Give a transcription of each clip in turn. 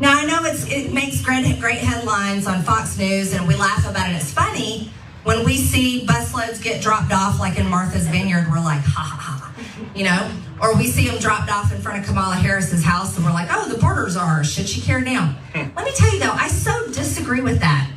Now, I know it makes great headlines on Fox News, and we laugh about it. It's funny when we see busloads get dropped off, like in Martha's Vineyard, we're like, ha, ha, ha, Or we see them dropped off in front of Kamala Harris's house, and we're like, oh, the borders are ours. Should she tear down? Let me tell you, though, I so disagree with that.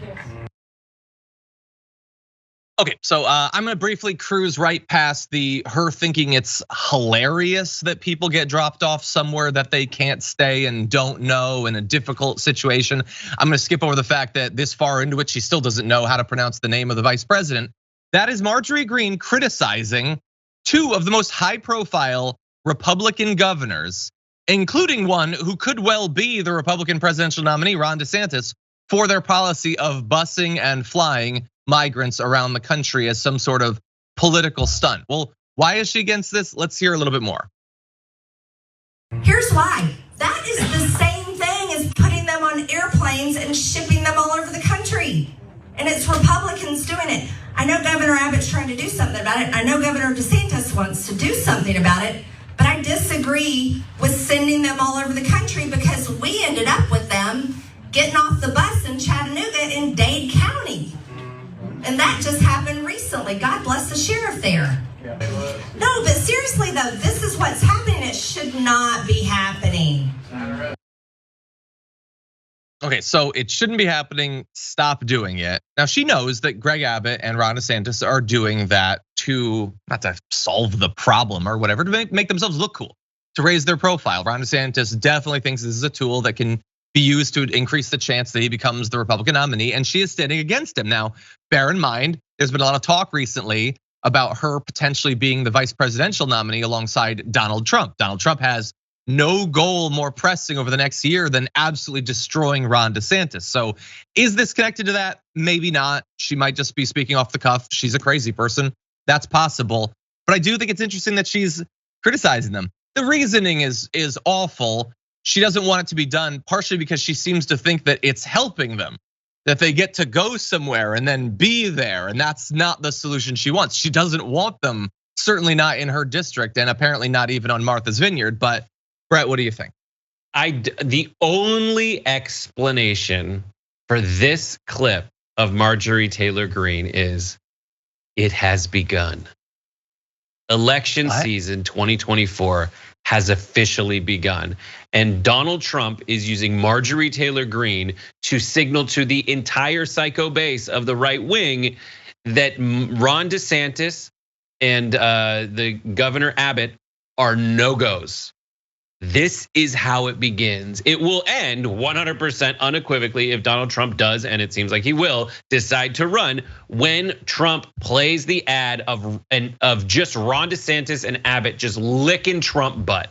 Okay, so I'm gonna briefly cruise right past her thinking it's hilarious that people get dropped off somewhere that they can't stay and don't know in a difficult situation. I'm gonna skip over the fact that this far into it, she still doesn't know how to pronounce the name of the vice president. That is Marjorie Greene criticizing two of the most high profile Republican governors, including one who could well be the Republican presidential nominee, Ron DeSantis, for their policy of busing and flying migrants around the country as some sort of political stunt. Well, why is she against this? Let's hear a little bit more. Here's why. That is the same thing as putting them on airplanes and shipping them all over the country. And it's Republicans doing it. I know Governor Abbott's trying to do something about it. I know Governor DeSantis wants to do something about it. But I disagree with sending them all over the country, because we ended up with them getting off the bus in Chattanooga in Dade County. And that just happened recently. God bless the sheriff there. No, but seriously though, this is what's happening. It should not be happening. Okay, so it shouldn't be happening. Stop doing it. Now she knows that Greg Abbott and Ron DeSantis are doing that not to solve the problem or whatever, to make themselves look cool, to raise their profile. Ron DeSantis definitely thinks this is a tool that can be used to increase the chance that he becomes the Republican nominee, and she is standing against him. Now, bear in mind, there's been a lot of talk recently about her potentially being the vice presidential nominee alongside Donald Trump. Donald Trump has no goal more pressing over the next year than absolutely destroying Ron DeSantis. So is this connected to that? Maybe not. She might just be speaking off the cuff. She's a crazy person. That's possible. But I do think it's interesting that she's criticizing them. The reasoning is awful. She doesn't want it to be done, partially because she seems to think that it's helping them, that they get to go somewhere and then be there. And that's not the solution she wants. She doesn't want them, certainly not in her district, and apparently not even on Martha's Vineyard. But Brett, what do you think? The only explanation for this clip of Marjorie Taylor Greene is it has begun. Election season 2024 has officially begun. And Donald Trump is using Marjorie Taylor Greene to signal to the entire psycho base of the right wing that Ron DeSantis and the Governor Abbott are no-goes. This is how it begins. It will end 100% unequivocally if Donald Trump does, and it seems like he will, decide to run, when Trump plays the ad of just Ron DeSantis and Abbott just licking Trump butt.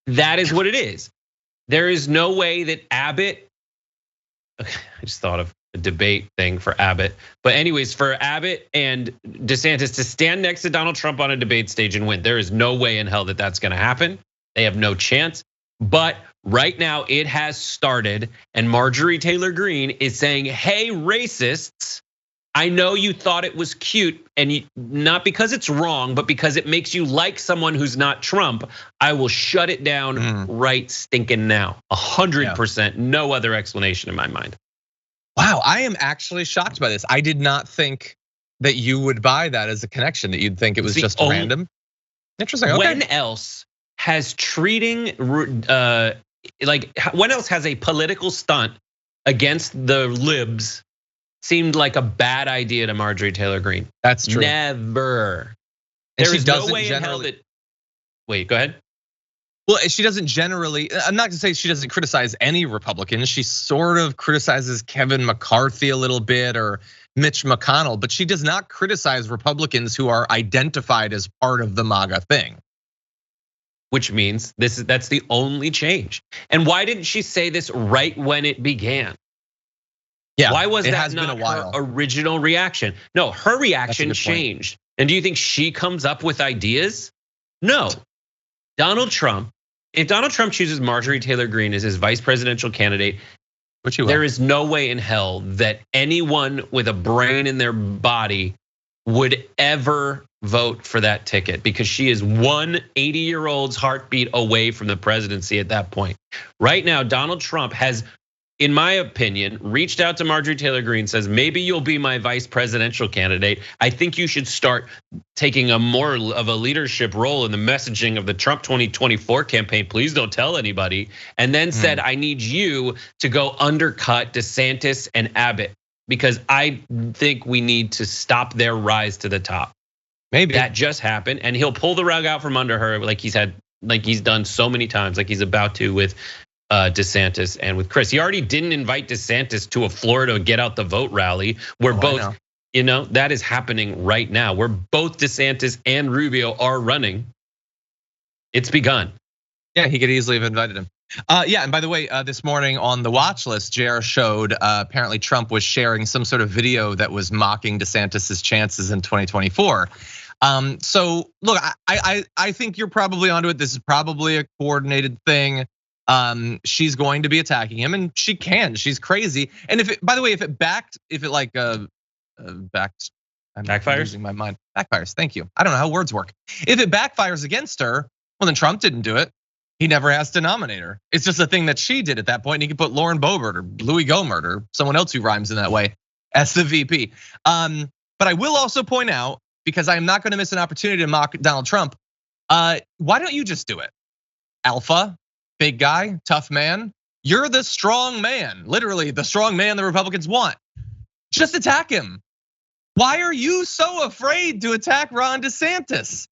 That is what it is. There is no way that Abbott, I just thought of a debate thing for Abbott. But anyways, for Abbott and DeSantis to stand next to Donald Trump on a debate stage and win, there is no way in hell that that's gonna happen. They have no chance. But right now it has started, and Marjorie Taylor Greene is saying, hey, racists, I know you thought it was cute, and not because it's wrong, but because it makes you like someone who's not Trump. I will shut it down right stinking now. 100%, no other explanation in my mind. Wow, I am actually shocked by this. I did not think that you would buy that as a connection, that you'd think it was just random. Interesting, okay. When else has when else has a political stunt against the libs seemed like a bad idea to Marjorie Taylor Greene? That's true. Never. There is no way in hell that, wait, go ahead. Well, she doesn't generally, I'm not gonna say she doesn't criticize any Republicans. She sort of criticizes Kevin McCarthy a little bit, or Mitch McConnell, but she does not criticize Republicans who are identified as part of the MAGA thing. Which means that's the only change. And why didn't she say this right when it began? Yeah, why was it that has not been a while. her original reaction? No, her reaction changed. And do you think she comes up with ideas? No. Donald Trump, if Donald Trump chooses Marjorie Taylor Greene as his vice presidential candidate, there is no way in hell that anyone with a brain in their body would ever vote for that ticket because she is one 80-year-old's heartbeat away from the presidency at that point. Right now, Donald Trump has, in my opinion, reached out to Marjorie Taylor Greene, says, maybe you'll be my vice presidential candidate. I think you should start taking a more of a leadership role in the messaging of the Trump 2024 campaign. Please don't tell anybody. And then said, I need you to go undercut DeSantis and Abbott because I think we need to stop their rise to the top. Maybe that just happened, and he'll pull the rug out from under her like he's done so many times, like he's about to with DeSantis and with Chris. He already didn't invite DeSantis to a Florida get out the vote rally where both, that is happening right now, where both DeSantis and Rubio are running. It's begun. Yeah, he could easily have invited him. Yeah, and by the way, this morning on the watch list, JR showed apparently Trump was sharing some sort of video that was mocking DeSantis's chances in 2024. So look, I think you're probably onto it. This is probably a coordinated thing. She's going to be attacking him, and she can. She's crazy. And if it, by the way, if it backfires, I'm losing my mind. Backfires. Thank you. I don't know how words work. If it backfires against her, well, then Trump didn't do it. He never has to nominate her. It's just a thing that she did at that point. And he could put Lauren Boebert or Louis Gohmert or someone else who rhymes in that way as the VP. But I will also point out, because I am not going to miss an opportunity to mock Donald Trump. Why don't you just do it? Alpha, big guy, tough man. You're the strong man, literally the strong man the Republicans want. Just attack him. Why are you so afraid to attack Ron DeSantis?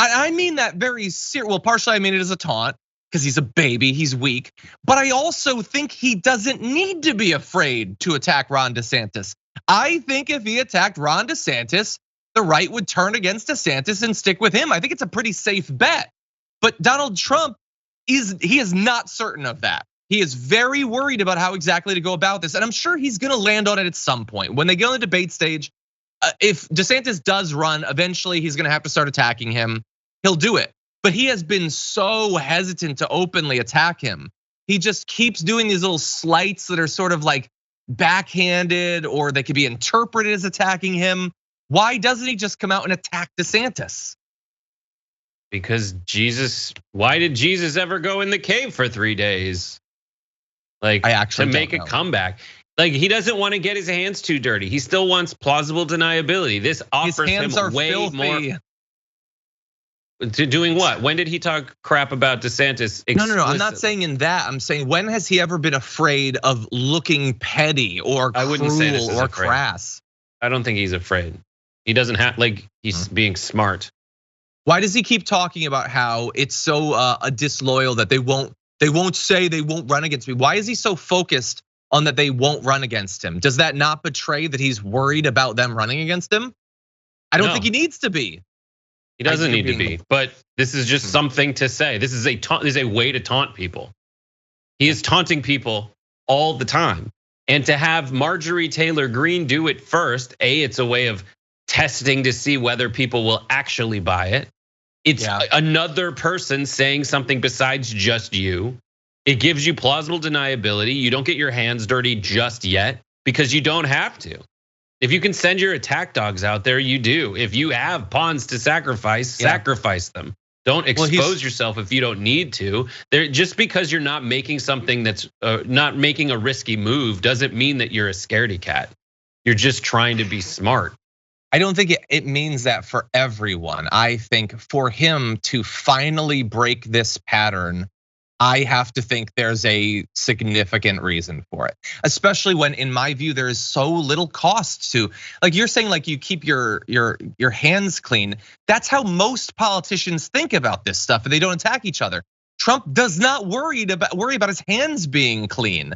I mean that very serious. Well, partially I mean it as a taunt because he's a baby, he's weak. But I also think he doesn't need to be afraid to attack Ron DeSantis. I think if he attacked Ron DeSantis, the right would turn against DeSantis and stick with him. I think it's a pretty safe bet. But Donald Trump is not certain of that. He is very worried about how exactly to go about this. And I'm sure he's gonna land on it at some point. When they get on the debate stage, if DeSantis does run, eventually he's gonna have to start attacking him. He'll do it. But he has been so hesitant to openly attack him. He just keeps doing these little slights that are sort of like backhanded, or they could be interpreted as attacking him. Why doesn't he just come out and attack DeSantis? Because why did Jesus ever go in the cave for 3 days? Like, to make a comeback. Like, he doesn't want to get his hands too dirty. He still wants plausible deniability. This offers him way filthy. More. To doing what? When did he talk crap about DeSantis? No. I'm not saying in that. I'm saying, when has he ever been afraid of looking petty or cruel or crass? I don't think he's afraid. He doesn't have, like, he's being smart. Why does he keep talking about how it's so disloyal that they won't say they won't run against me? Why is he so focused on that they won't run against him? Does that not betray that he's worried about them running against him? I don't think he needs to be. He doesn't need to be, but this is just something to say. This is a way to taunt people. He is taunting people all the time. And to have Marjorie Taylor Greene do it first, it's a way of testing to see whether people will actually buy it. It's another person saying something besides just you. It gives you plausible deniability. You don't get your hands dirty just yet because you don't have to. If you can send your attack dogs out there, you do. If you have pawns to sacrifice, sacrifice them. Don't expose yourself if you don't need to. Just because you're not making something that's not making a risky move doesn't mean that you're a scaredy cat. You're just trying to be smart. I don't think it means that for everyone. I think for him to finally break this pattern, I have to think there's a significant reason for it, especially when, in my view, there is so little cost to, like you're saying, like you keep your hands clean. That's how most politicians think about this stuff, and they don't attack each other. Trump does not worry about his hands being clean.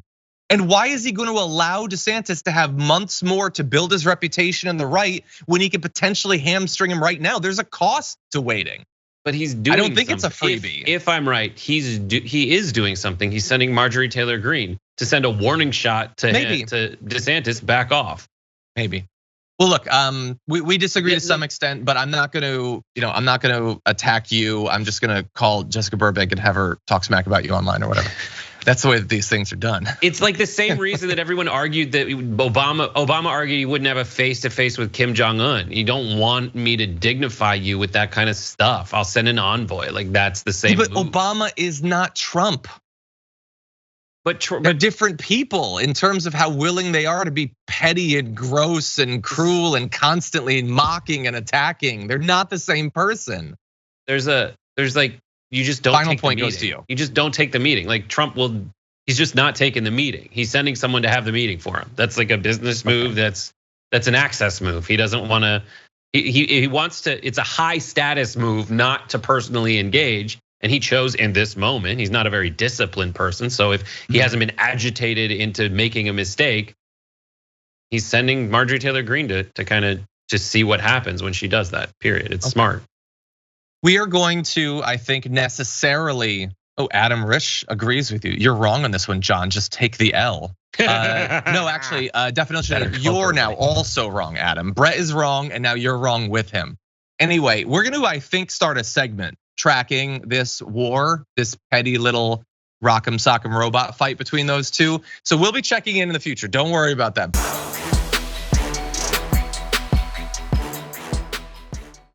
And why is he going to allow DeSantis to have months more to build his reputation in the right when he could potentially hamstring him right now? There's a cost to waiting. But he's doing. I don't think it's a freebie. If I'm right, he is doing something. He's sending Marjorie Taylor Greene to send a warning shot to DeSantis, back off. Maybe. Well, look, we disagree to some extent, but I'm not going to attack you. I'm just going to call Jessica Burbank and have her talk smack about you online or whatever. That's the way that these things are done. It's like the same reason that everyone argued that Obama argued he wouldn't have a face-to-face with Kim Jong-un. You don't want me to dignify you with that kind of stuff. I'll send an envoy. Like that's the same. But move. Obama is not Trump. They're different people in terms of how willing they are to be petty and gross and cruel and constantly mocking and attacking. They're not the same person. There's like, you just don't Final take point the meeting. goes to you. You just don't take the meeting. Like Trump he's just not taking the meeting. He's sending someone to have the meeting for him. That's like a business move. That's an access move. He doesn't want to, he wants to, it's a high status move not to personally engage. And he chose in this moment, he's not a very disciplined person. So if he hasn't been agitated into making a mistake, he's sending Marjorie Taylor Greene to kind of just see what happens when she does that, period. It's smart. We are going to, I think, necessarily, Adam Risch agrees with you. You're wrong on this one, John, just take the L. No, actually, definition, you're now also wrong, Adam. Brett is wrong, and now you're wrong with him. Anyway, we're gonna, I think, start a segment tracking this war, this petty little rock'em sock'em robot fight between those two. So we'll be checking in the future. Don't worry about that.